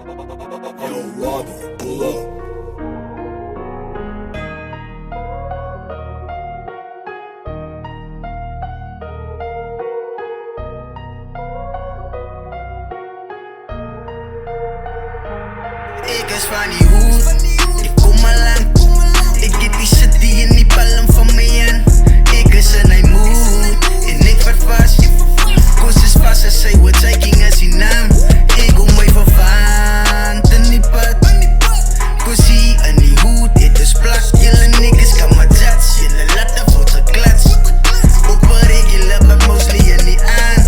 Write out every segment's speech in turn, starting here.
Yo, Robbie, pull up. Ik is van die hoed, ik kom al lang. Ik get die shit die je niet palm van me aan. Ik is in een mood, en ik vat vast. Kost is vast, en zij wordt taking as in naam. Ik kom mee van ten die pad. Kost hier in die hoed, dit is plak. Jullie niggas kan maar jats, jullie laten voet geklats. Op een regular, maar mostly je niet aan.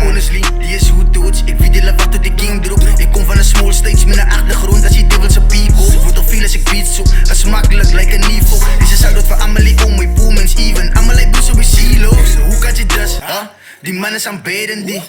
Honestly, die is hoe doods. Ik weet die wat tot die king drop. Ik kom van een small stage met een achtergrond als je dubbelt zijn pico. Ik word al veel als ik beat zo, dat is makkelijk, lijkt een niveau. Deze zou dat voor Amelie om, my poemens even. Amelie boes op mijn silo's. Hoe kan je dat, huh? Die man is aanbeden die.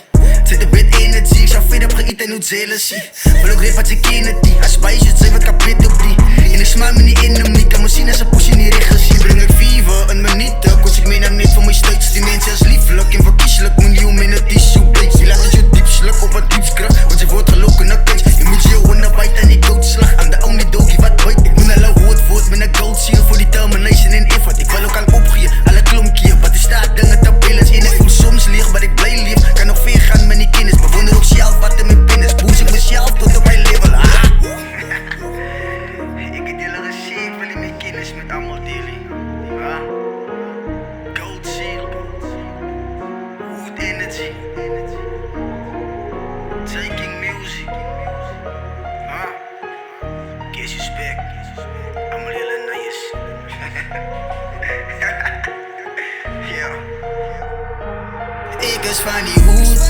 Zit een bit energy, ik zou veel heb geëten en hoe jealousy. Wil ook rip wat je kennen die. Als spijs het, 7 kapit op die. En ik smaak me niet in de miek, kan me zien als een push in die regie. Breng ik fever, een minuut, kost ik mee naar net van mijn stuits. Die mensen als lieflijk en verkieslijk, miljoen in het tissue bleek. Die laat het je diep sluk op een diepskracht, want je wordt geloken naar kijk. Je moet je naar bijt en die doodslag. I'm the only doggy wat bijt. Ik moet al een woord met een gold seal voor die termination en effort. Ik wil ook al opgeven, alle klompje, wat er staat dingen tabellens in. Ik voel soms leeg, maar ik blij leef. Kan nog veel gaan met die kennis, bewonder ook zelf wat er met binnen is. Boos ik mezelf tot op mijn level. Ik heb jullie gezien, wil je met kennis met allemaal delen. Gold seal, wood energy, taking music. Kiss respect, I'm really nice. Yeah. Ik is van die hoed,